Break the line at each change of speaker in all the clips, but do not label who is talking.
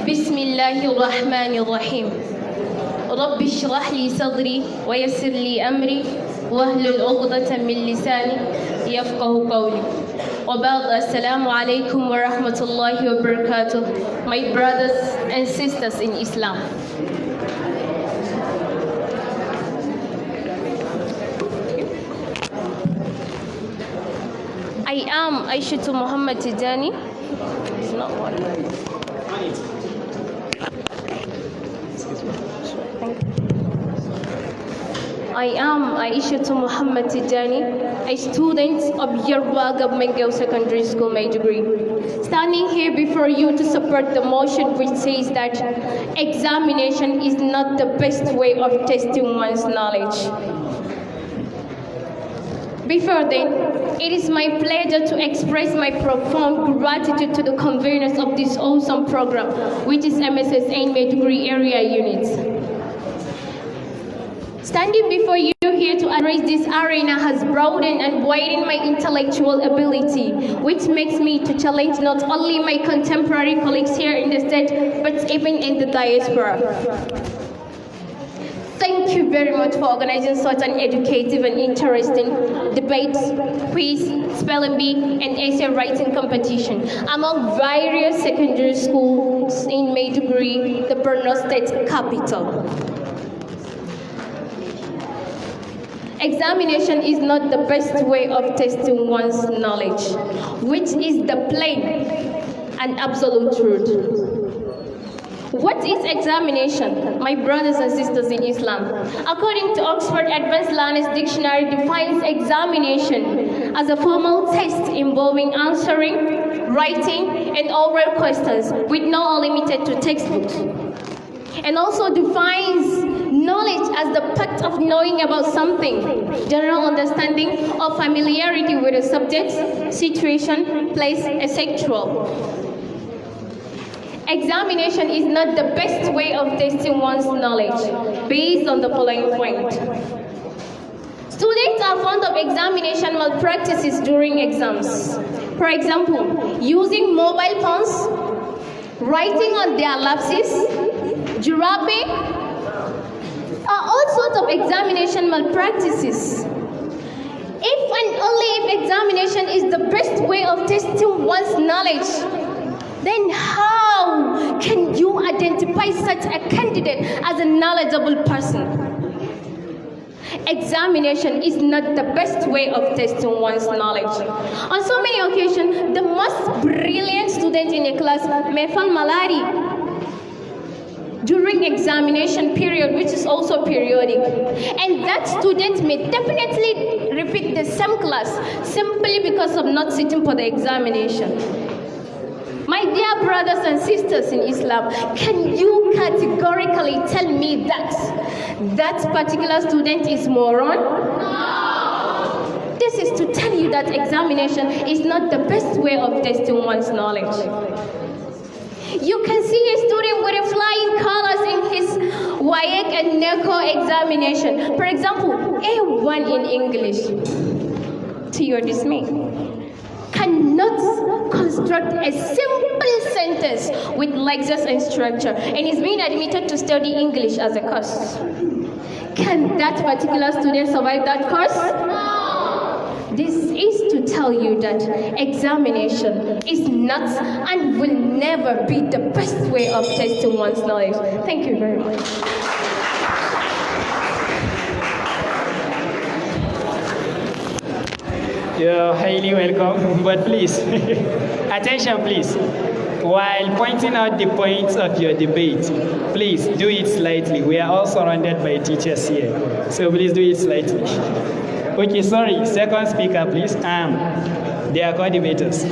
بسم الله الرحمن الرحيم رب اشرح لي صدري ويسر لي أمري واحلل عقدة من لساني يفقه قولي وبعد السلام عليكم ورحمة الله وبركاته. My brothers and sisters in Islam, I am Aisha Muhammad Tijani. It's not one. I am Aisha Muhammad Tijani, a student of Yerba Government Girls Secondary School, Maiduguri, standing here before you to support the motion which says that examination is not the best way of testing one's knowledge. Before then, it is my pleasure to express my profound gratitude to the conveners of this awesome program, which is MSSN Maiduguri Area Unit. Standing before you here to address this arena has broadened and widened my intellectual ability, which makes me to challenge not only my contemporary colleagues here in the state, but even in the diaspora. Thank you very much for organizing such an educative and interesting debate, quiz, spelling bee, and essay writing competition among various secondary schools in Maiduguri, the Borno State capital. Examination is not the best way of testing one's knowledge, which is the plain and absolute truth. What is examination, my brothers and sisters in Islam? According to Oxford Advanced Learners Dictionary, defines examination as a formal test involving answering, writing, and oral questions with no limited to textbooks. And also defines knowledge as the fact of knowing about something, general understanding or familiarity with a subject, situation, place, etc. Examination is not the best way of testing one's knowledge, based on the following point. Students are fond of examination malpractices during exams. For example, using mobile phones, writing on their lapses, giraffing, are all sorts of examination malpractices. If and only if examination is the best way of testing one's knowledge, then how can you identify such a candidate as a knowledgeable person? Examination is not the best way of testing one's knowledge. On so many occasions, the most brilliant student in a class may fall malady during examination period, which is also periodic. And that student may definitely repeat the same class simply because of not sitting for the examination. My dear brothers and sisters in Islam, can you categorically tell me that that particular student is moron? No. This is to tell you that examination is not the best way of testing one's knowledge. You can see a student with flying colors in his WAEC and NECO examination. For example, A1 in English, to your dismay, cannot construct a simple sentence with lexis and structure, and is being admitted to study English as a course. Can that particular student survive that course? No. This is to tell you that examination is not and will never be the best way of testing one's knowledge. Thank you very much.
You're highly welcome, but please, attention please. While pointing out the points of your debate, please do it slightly. We are all surrounded by teachers here, so please do it slightly. Okay, sorry, second speaker please. They are coordinators.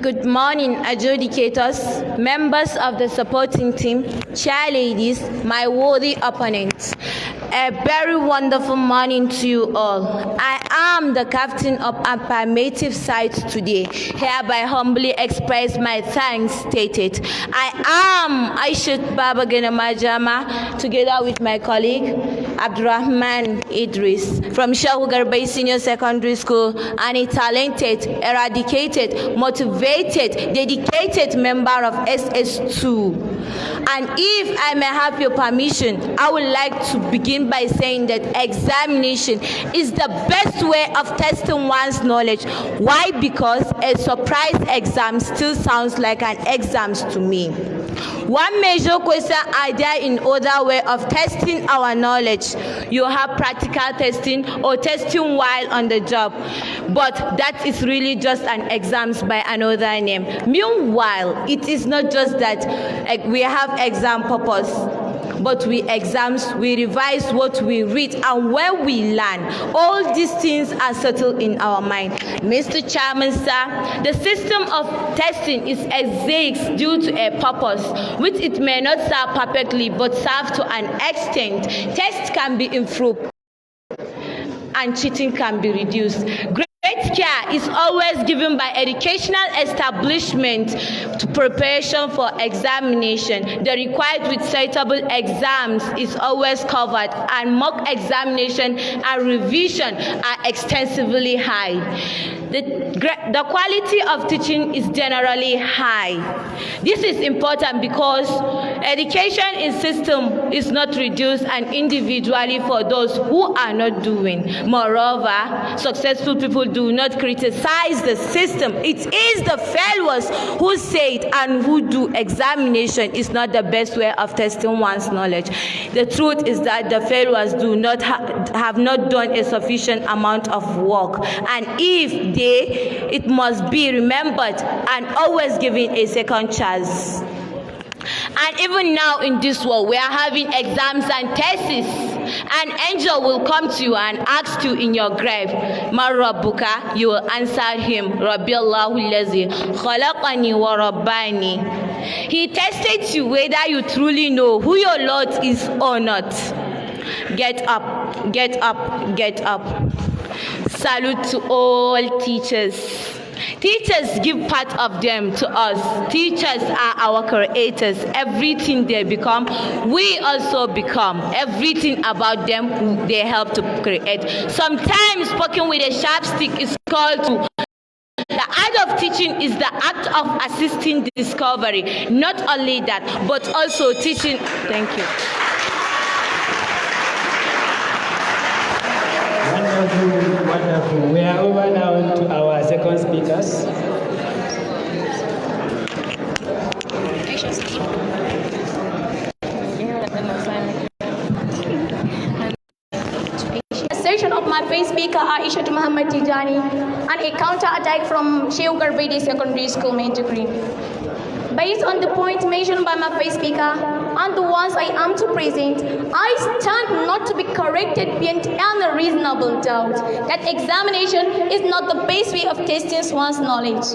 Good morning, adjudicators, members of the supporting team, chair ladies, my worthy opponents. A very wonderful morning to you all. I am the captain of affirmative side today. Hereby humbly express my thanks stated. I am Aisha Babagana Majama, together with my colleague Abdurrahman Idris from Shehu Garbai Senior Secondary School, and a talented, eradicated, motivated, dedicated member of SS2. And if I may have your permission, I would like to begin by saying that examination is the best way of testing one's knowledge. Why? Because a surprise exam still sounds like an exam to me. One major question are there in other way of testing our knowledge. You have practical testing or testing while on the job, but that is really just an exams by another name. Meanwhile, it is not just that we have exam purpose, but we revise what we read, and when we learn, all these things are settled in our mind. Mr. Chairman, sir, the system of testing is exists due to a purpose, which it may not serve perfectly, but serve to an extent. Tests can be improved, and cheating can be reduced. Great care is always given by educational establishment to preparation for examination. The required with suitable exams is always covered, and mock examination and revision are extensively high. The quality of teaching is generally high. This is important because education in system is not reduced and individually for those who are not doing. Moreover, successful people do not criticize the system. It is the failures who say it and who do examination is not the best way of testing one's knowledge. The truth is that the failures do not have not done a sufficient amount of work, and if it must be remembered and always given a second chance. And even now in this world, we are having exams and tests. An angel will come to you and ask you in your grave, "Ma Rabbuka?" You will answer him, "Rabbi Allahu lazi khalaqani wa rabbani." He tested you whether you truly know who your Lord is or not. Get up, get up, get up. Salute to all teachers. Teachers give part of them to us. Teachers are our creators. Everything they become, we also become. Everything about them, they help to create. Sometimes spoken with a sharp stick is called to. The art of teaching is the act of assisting discovery. Not only that, but also teaching. Thank you.
Wonderful, wonderful. We are over now to our second speakers.
Session of my first speaker, Aisha Muhammad Tijani, and a counter-attack from Shehu Garbai Secondary School, Maiduguri. Based on the point mentioned by my first speaker and the ones I am to present, I stand not to be corrected beyond any reasonable doubt that examination is not the best way of testing one's knowledge.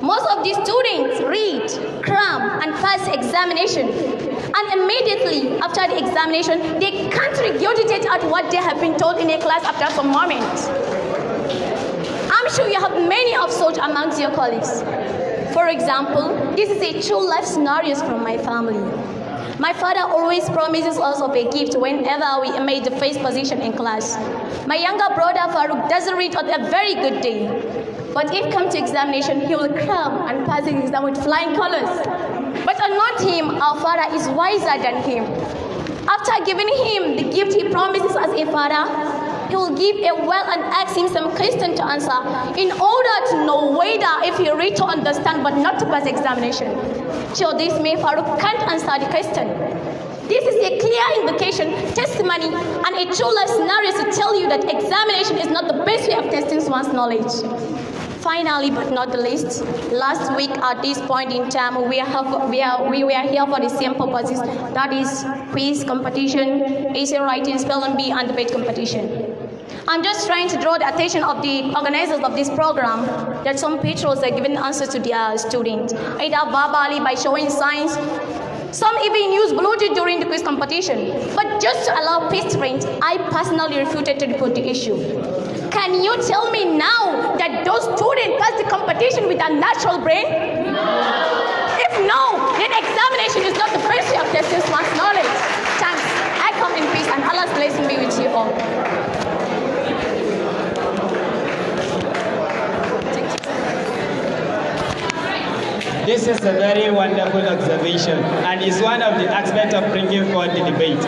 Most of the students read, cram, and pass examination, and immediately after the examination, they can't regurgitate at what they have been told in a class after some moments. I'm sure you have many of such amongst your colleagues. For example, this is a true life scenario from my family. My father always promises us of a gift whenever we made the first position in class. My younger brother Farouk doesn't read on a very good day, but if come to examination, he will cram and pass the exam with flying colors. But not him, our father is wiser than him. After giving him the gift he promises as a father, he will give a well and ask him some question to answer in order to know whether if he read to understand but not to pass examination. So this may Farouk can't answer the question. This is a clear indication, testimony, and a true life scenario to tell you that examination is not the best way of testing one's knowledge. Finally, but not the least, last week at this point in time, we were here for the same purposes, that is quiz competition, essay writing, spelling bee, and debate competition. I'm just trying to draw the attention of the organizers of this program that some patrons are giving answers to their students, either verbally by showing signs Some even use Bluetooth during the quiz competition. But just to allow peace to reign, I personally refuted to report the issue. Can you tell me now that those students passed the competition with a natural brain? If no, then examination is not the best way of testing one's knowledge. Thanks. I come in peace and Allah's blessing be with you all.
This is a very wonderful observation and is one of the aspects of bringing forward the debate.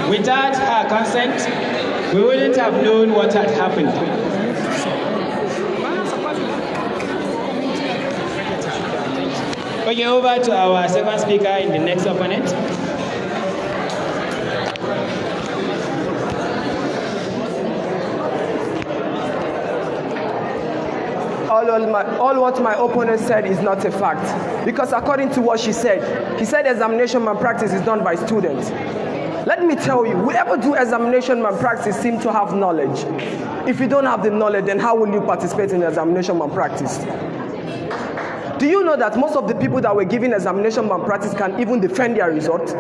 Without her consent, we wouldn't have known what had happened. Okay, over to our second speaker in the next opponent.
All what my opponent said is not a fact. Because according to what he said examination malpractice is done by students. Let me tell you, whoever do examination malpractice seem to have knowledge. If you don't have the knowledge, then how will you participate in examination malpractice? Do you know that most of the people that were giving examination malpractice can even defend their result?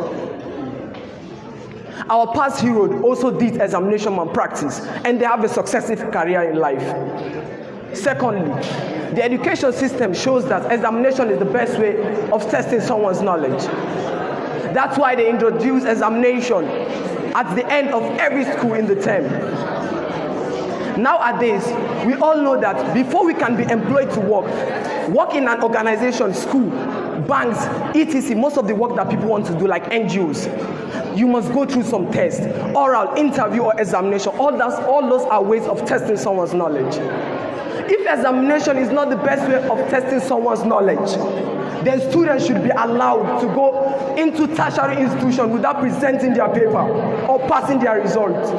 Our past hero also did examination malpractice, and they have a successful career in life. Secondly, the education system shows that examination is the best way of testing someone's knowledge. That's why they introduce examination at the end of every school in the term. Nowadays, we all know that before we can be employed to work in an organization, school, banks, etc., most of the work that people want to do, like NGOs, you must go through some tests, oral, interview, or examination. All those are ways of testing someone's knowledge. If examination is not the best way of testing someone's knowledge, then students should be allowed to go into tertiary institutions without presenting their paper or passing their results.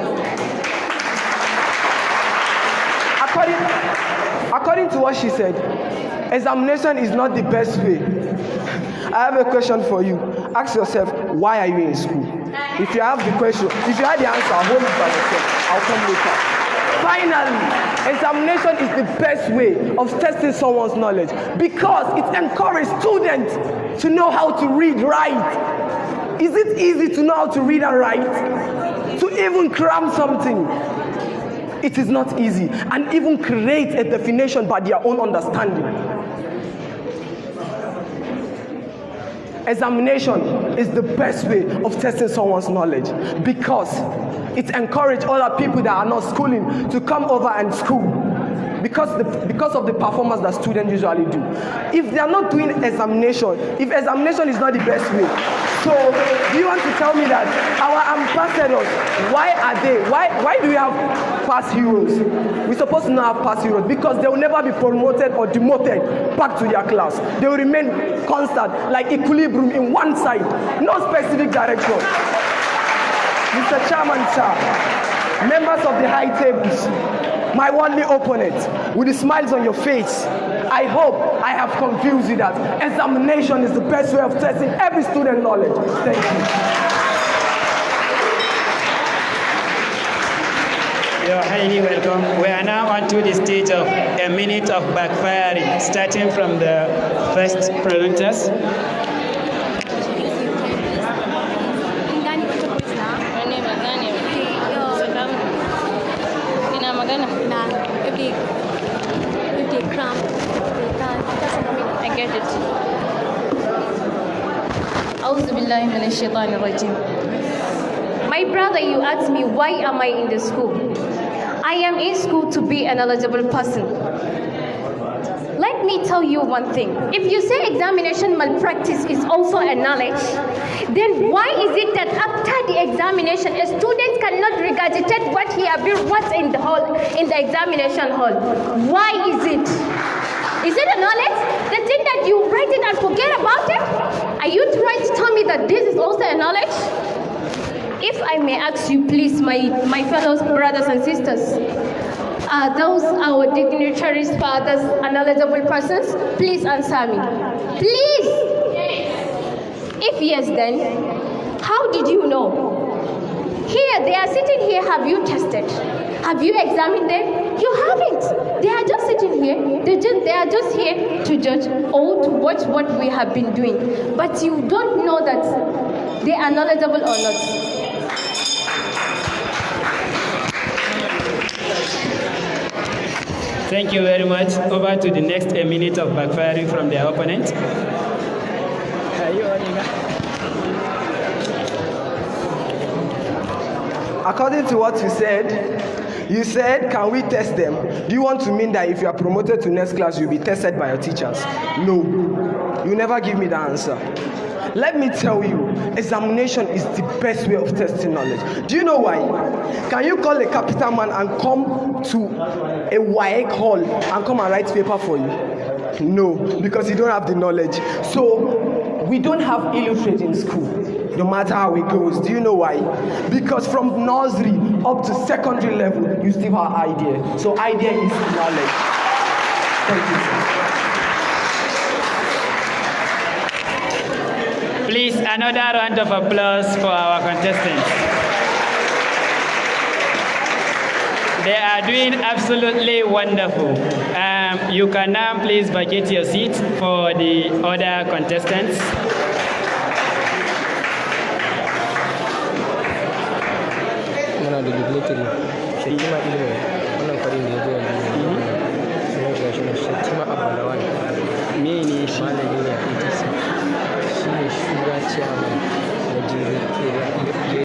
According to what she said, examination is not the best way. I have a question for you. Ask yourself, why are you in school? If you have the question, if you have the answer, hold it by yourself. I'll come later. Finally, examination is the best way of testing someone's knowledge because it encourages students to know how to read, write. Is it easy to know how to read and write? To even cram something? It is not easy. And even create a definition by their own understanding. Examination is the best way of testing someone's knowledge because it encourages other people that are not schooling to come over and school because of the performance that students usually do. If they are not doing examination, if examination is not the best way, so do you want to tell me that our ambassadors, why do we have past heroes? We're supposed to not have past heroes because they will never be promoted or demoted back to their class. They will remain constant, like equilibrium in one side, no specific direction. Mr. Chairman, sir, members of the high tables, my only opponent, with the smiles on your face, I hope I have confused you that examination is the best way of testing every student knowledge. Thank you.
You're highly welcome. We are now on to the stage of a minute of backfiring, starting from the first presenters.
I get it. My brother, you asked me why am I in the school? I am in school to be an eligible person. Let me tell you one thing. If you say examination malpractice is also a knowledge, then why is it that after the examination, a student cannot regurgitate what he has been watched in the hall, in the examination hall? Why is it? Is it a knowledge? The thing that you write it and forget about it? Are you trying to tell me that this is also a knowledge? If I may ask you, please, my fellow brothers and sisters, are those our dignitaries, fathers, and knowledgeable persons? Please answer me. Please! If yes, then, how did you know? Here, they are sitting here. Have you tested? Have you examined them? You haven't. They are just sitting here. They are just here to judge or to watch what we have been doing. But you don't know that they are knowledgeable or not.
Thank you very much. Over to the next minute of backfiring from their opponent.
According to what you said, can we test them? Do you want to mean that if you are promoted to next class, you'll be tested by your teachers? No. You never give me the answer. Let me tell you, examination is the best way of testing knowledge. Do you know why? Can you call a capital man and come to a WAEC hall and come and write paper for you? No, because you don't have the knowledge. So, we don't have illiterate in school, no matter how it goes. Do you know why? Because from nursery up to secondary level, you still have idea. So, idea is knowledge. Thank you, sir.
Please, another round of applause for our contestants. They are doing absolutely wonderful. You can now please vacate your seat for the other contestants.